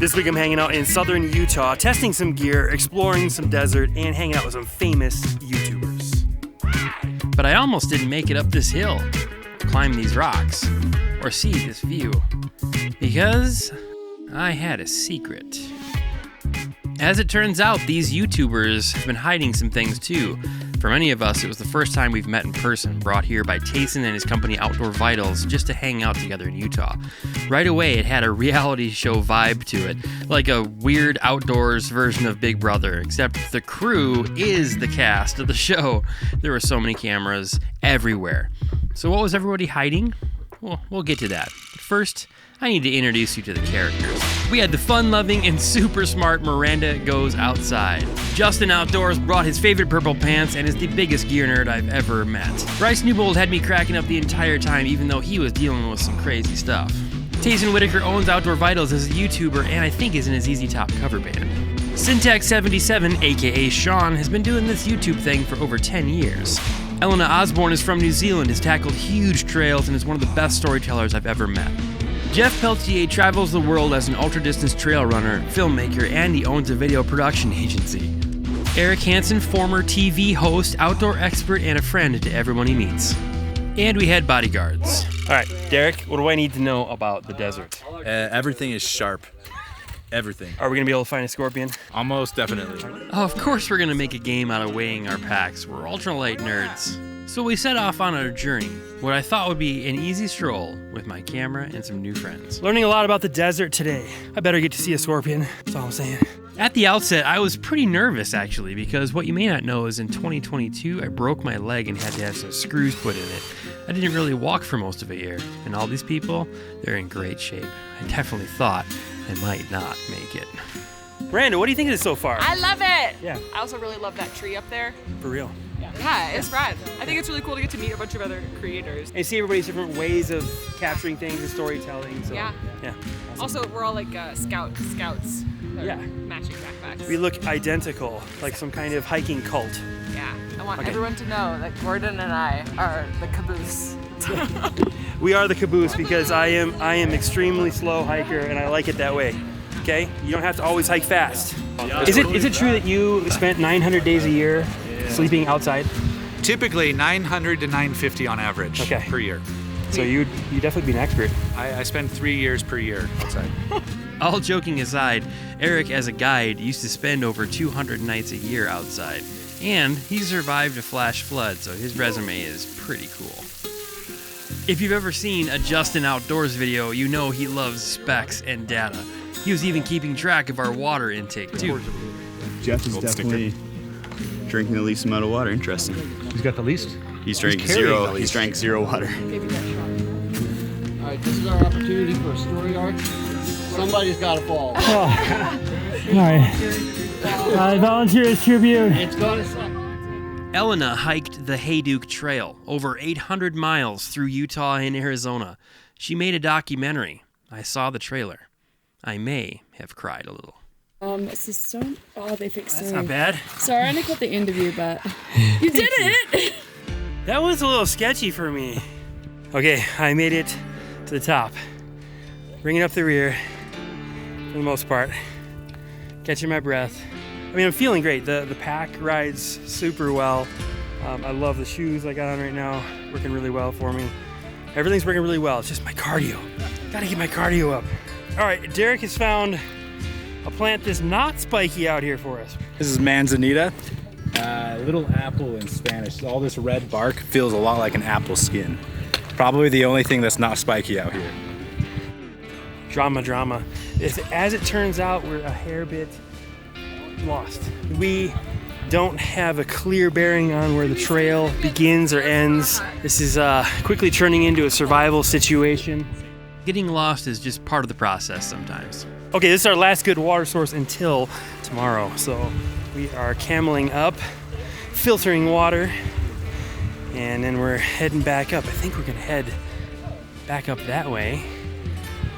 This week I'm hanging out in southern Utah, testing some gear, exploring some desert, and hanging out with some famous YouTubers. But I almost didn't make it up this hill, climb these rocks, or see this view, because I had a secret. As it turns out, these YouTubers have been hiding some things too. For many of us, it was the first time we've met in person, brought here by Tayson and his company Outdoor Vitals just to hang out together in Utah. Right away, it had a reality show vibe to it, like a weird outdoors version of Big Brother, except the crew is the cast of the show. There were so many cameras everywhere. So what was everybody hiding? Well, we'll get to that. But first, I need to introduce you to the characters. We had the fun-loving and super smart Miranda Goes Outside. Justin Outdoors brought his favorite purple pants and is the biggest gear nerd I've ever met. Bryce Newbold had me cracking up the entire time even though he was dealing with some crazy stuff. Tayson Whitaker owns Outdoor Vitals as a YouTuber and I think is in his Easy Top cover band. Syntax77, aka Sean, has been doing this YouTube thing for over 10 years. Elena Osborne is from New Zealand, has tackled huge trails, and is one of the best storytellers I've ever met. Jeff Peltier travels the world as an ultra-distance trail runner, filmmaker, and he owns a video production agency. Eric Hansen, former TV host, outdoor expert, and a friend to everyone he meets. And we had bodyguards. All right, Derek, what do I need to know about the desert? Everything is sharp. Everything. Are we gonna be able to find a scorpion? Almost definitely. Oh, of course we're gonna make a game out of weighing our packs. We're ultralight nerds. So we set off on our journey, what I thought would be an easy stroll with my camera and some new friends. Learning a lot about the desert today. I better get to see a scorpion, that's all I'm saying. At the outset, I was pretty nervous actually, because what you may not know is in 2022, I broke my leg and had to have some screws put in it. I didn't really walk for most of a year, and all these people, they're in great shape. I definitely thought I might not make it. Miranda, what do you think of this so far? I love it. Yeah. I also really love that tree up there. For real. Yeah, it's rad. I think it's really cool to get to meet a bunch of other creators. And see everybody's different ways of capturing things and storytelling. So, Yeah. Also, we're all like scouts. Yeah. Matching backpacks. We look identical, like some kind of hiking cult. Yeah. I want everyone to know that Gordon and I are the caboose. We are the caboose because I am extremely slow hiker and I like it that way. Okay? You don't have to always hike fast. Is it true that you spent 900 days a year sleeping outside? Typically 900 to 950 on average per year. So you definitely be an expert. I spend 3 years per year outside. All joking aside, Eric as a guide used to spend over 200 nights a year outside. And he survived a flash flood, so his resume is pretty cool. If you've ever seen a Justin Outdoors video, you know he loves specs and data. He was even keeping track of our water intake too. Jeff is definitely drinking the least amount of water. Interesting. He's got the least? He's drank zero. He's drank zero water. All right, this is our opportunity for a story arc. Somebody's got to fall. All right. I volunteer as tribute. It's gonna suck. Elena hiked the Hayduke Trail, over 800 miles through Utah and Arizona. She made a documentary. I saw the trailer. I may have cried a little. This is so... Oh, they fixed it. That's not bad. Sorry, I only got the interview, but... You did it! That was a little sketchy for me. Okay, I made it to the top. Bringing up the rear, for the most part. Catching my breath. I mean, I'm feeling great. The pack rides super well. I love the shoes I got on right now. Working really well for me. Everything's working really well. It's just my cardio. Gotta get my cardio up. All right, Derek has found a plant that's not spiky out here for us. This is manzanita. Little apple in Spanish. All this red bark feels a lot like an apple skin. Probably the only thing that's not spiky out here. Drama. As it turns out, we're a hair bit lost. We don't have a clear bearing on where the trail begins or ends. This is quickly turning into a survival situation. Getting lost is just part of the process sometimes. Okay, this is our last good water source until tomorrow. So we are cameling up, filtering water, and then we're heading back up. I think we're gonna head back up that way.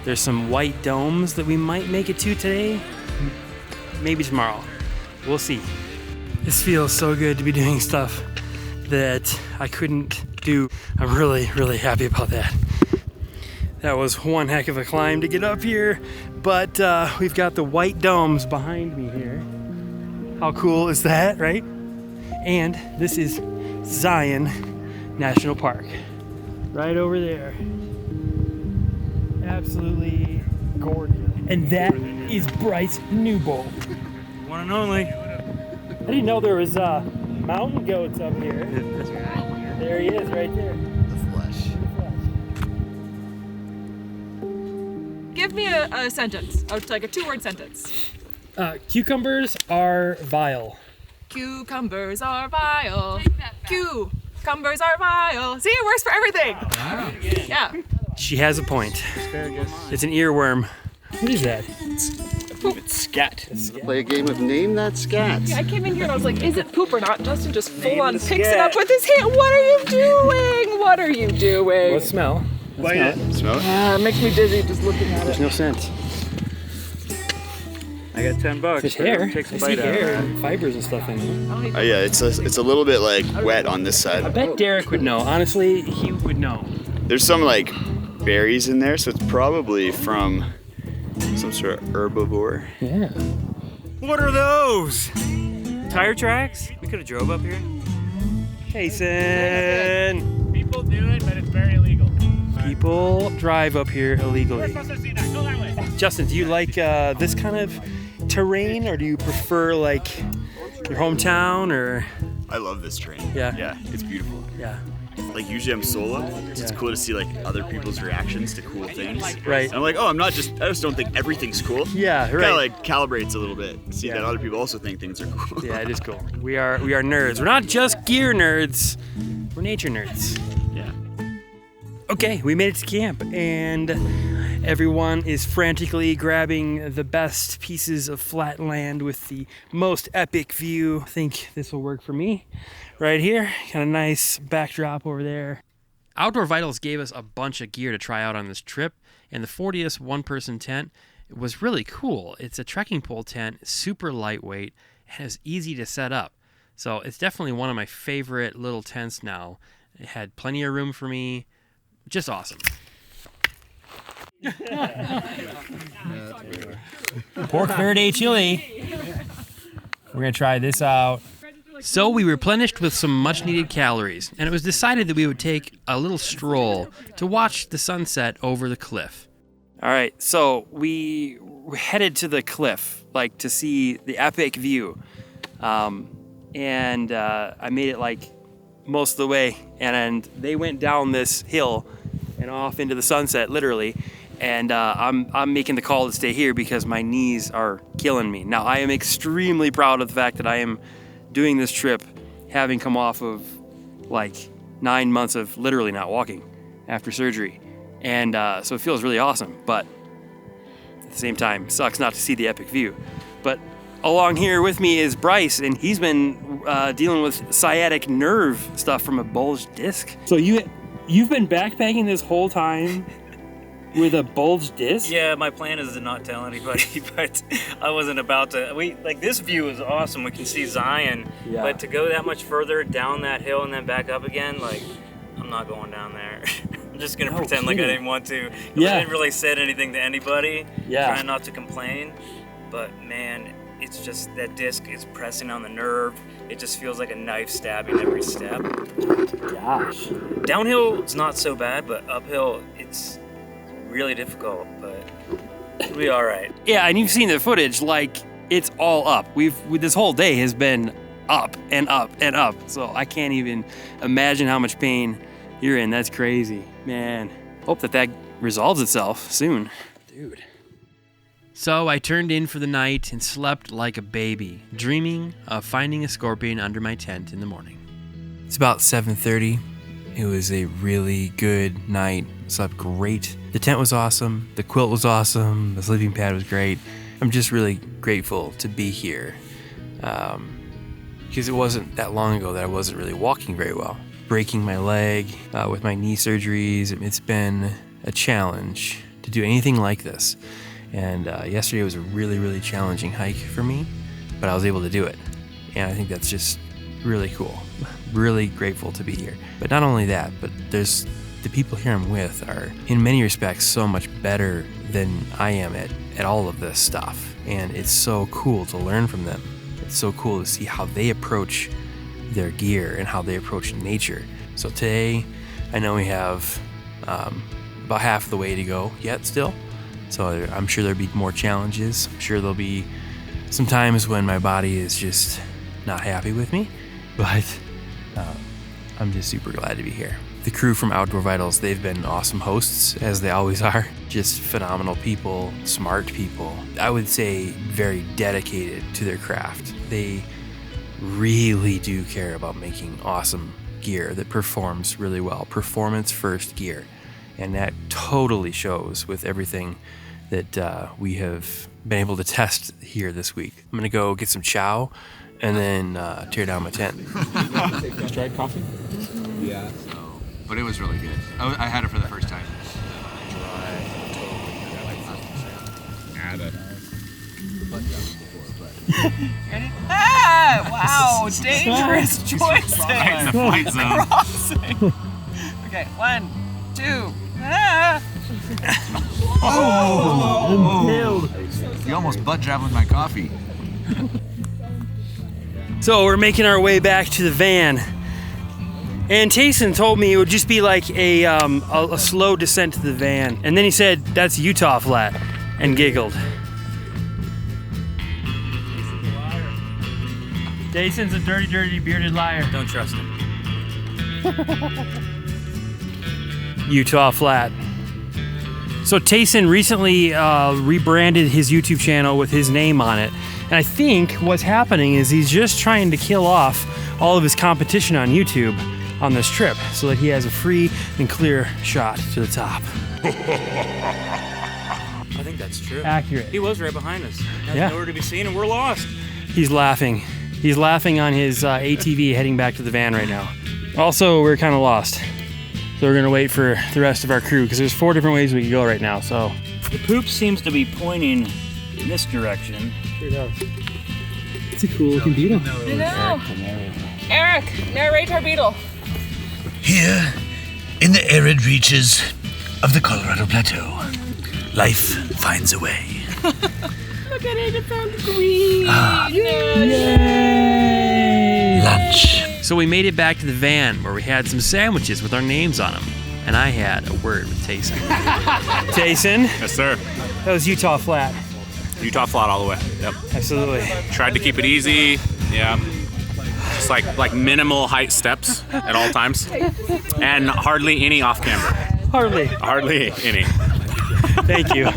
There's some white domes that we might make it to today. Maybe tomorrow. We'll see. This feels so good to be doing stuff that I couldn't do. I'm really, really happy about that. That was one heck of a climb to get up here, but we've got the white domes behind me here. How cool is that, right? And this is Zion National Park, right over there. Absolutely gorgeous. And that is Bryce Newbold. One and only. I didn't know there was mountain goats up here. There he is, right there. Give me a sentence, like a 2-word sentence. Cucumbers are vile. Cucumbers are vile. Cucumbers are vile. See, it works for everything. Wow. Yeah. She has a point. It's an earworm. What is that? It's scat. Play a game of Name That Scat. Yeah, I came in here and I was like, is it poop or not? Justin just full on picks it up with his hand. What are you doing? What are you doing? What smell? Smell it? It makes me dizzy just looking at it. There's no scent. I got $10. It's hair. Take some I see bite out of hair that. and fibers and stuff in it. Yeah, it's a little bit like wet on this I side. bet Derek would know. Honestly, he would know. There's some like berries in there, so it's probably from some sort of herbivore. Yeah. What are those? Tire tracks? We could have drove up here. Jason! People do it, but it's very illegal. People drive up here illegally. Justin, do you like this kind of terrain, or do you prefer like your hometown, or? I love this train. Yeah. Yeah, it's beautiful. Yeah. Like usually I'm solo, so it's Yeah. cool to see like other people's reactions to cool things. Right. And I'm like, oh, I just don't think everything's cool. Yeah, Kind right. of like calibrates a little bit. See Yeah. that other people also think things are cool. Yeah, it is cool. We are nerds. We're not just gear nerds. We're nature nerds. Yeah. Okay, we made it to camp, and everyone is frantically grabbing the best pieces of flat land with the most epic view. I think this will work for me. Right here, got a nice backdrop over there. Outdoor Vitals gave us a bunch of gear to try out on this trip, and the 40th one-person tent was really cool. It's a trekking pole tent, super lightweight, and it's easy to set up. So it's definitely one of my favorite little tents now. It had plenty of room for me. Just awesome. Pork verde chili. We're gonna try this out. So we replenished with some much-needed calories, and it was decided that we would take a little stroll to watch the sunset over the cliff. All right, so we headed to the cliff, like to see the epic view. And I made it like most of the way, and they went down this hill and off into the sunset, literally. And I'm making the call to stay here because my knees are killing me. Now, I am extremely proud of the fact that I am doing this trip having come off of like 9 months of literally not walking after surgery. And so it feels really awesome, but at the same time, it sucks not to see the epic view. But along here with me is Bryce, and he's been dealing with sciatic nerve stuff from a bulged disc. So you've been backpacking this whole time with a bulged disc? Yeah, my plan is to not tell anybody, but I wasn't about to. This view is awesome. We can see Zion, Yeah. but to go that much further down that hill and then back up again, I'm not going down there. I'm just gonna pretend like I didn't want to. Yeah. I didn't really say anything to anybody. Yeah. Trying not to complain, but man, it's just that disc is pressing on the nerve. It just feels like a knife stabbing every step. Gosh. Downhill it's not so bad, but uphill it's really difficult, but it'll be all right. Yeah, and you've seen the footage, like it's all up. This whole day has been up and up and up. So I can't even imagine how much pain you're in. That's crazy, man. Hope that resolves itself soon. Dude. So I turned in for the night and slept like a baby, dreaming of finding a scorpion under my tent in the morning. It's about 7:30. It was a really good night. Slept great. The tent was awesome. The quilt was awesome. The sleeping pad was great. I'm just really grateful to be here. Because it wasn't that long ago that I wasn't really walking very well. Breaking my leg with my knee surgeries. It's been a challenge to do anything like this. And yesterday was a really, really challenging hike for me, but I was able to do it. And I think that's just really cool. Really grateful to be here. But not only that, but there's the people here I'm with are, in many respects, so much better than I am at all of this stuff. And it's so cool to learn from them. It's so cool to see how they approach their gear and how they approach nature. So today, I know we have about half the way to go yet still. So I'm sure there'll be more challenges. I'm sure there'll be some times when my body is just not happy with me, but I'm just super glad to be here. The crew from Outdoor Vitals, they've been awesome hosts, as they always are. Just phenomenal people, smart people. I would say very dedicated to their craft. They really do care about making awesome gear that performs really well. Performance first gear. And that totally shows with everything that we have been able to test here this week. I'm gonna go get some chow and then tear down my tent. Dried coffee? Yeah. But it was really good. I had it for the first time. Wow, dangerous choices. Crossing. Okay, 1, 2. You almost butt javeled my coffee. So we're making our way back to the van. And Tayson told me it would just be like a slow descent to the van. And then he said, that's Utah flat, and giggled. Tayson's a dirty, bearded liar. Don't trust him. Utah flat. So Tayson recently rebranded his YouTube channel with his name on it. And I think what's happening is he's just trying to kill off all of his competition on YouTube on this trip so that he has a free and clear shot to the top. I think that's true. Accurate. He was right behind us. Yeah. Nowhere to be seen, and we're lost. He's laughing. He's laughing on his ATV heading back to the van right now. Also, we're kind of lost. So we're gonna wait for the rest of our crew because there's 4 different ways we can go right now, so. The poop seems to be pointing in this direction. Sure does. It's a cool looking beetle. I know. Eric, narrate our beetle. Here, in the arid reaches of the Colorado Plateau, life finds a way. Look at it, it found green. Yay! Lunch. So we made it back to the van where we had some sandwiches with our names on them. And I had a word with Tayson. Tayson, Yes, sir. that was Utah flat. Utah flat all the way. Yep. Absolutely. Tried to keep it easy. Yeah. Just like minimal height steps at all times, and hardly any off camera. Hardly any. Thank you.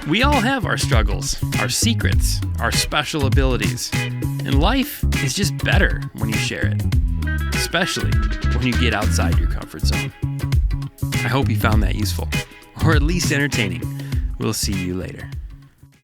We all have our struggles, our secrets, our special abilities. And life is just better when you share it, especially when you get outside your comfort zone. I hope you found that useful, or at least entertaining. We'll see you later.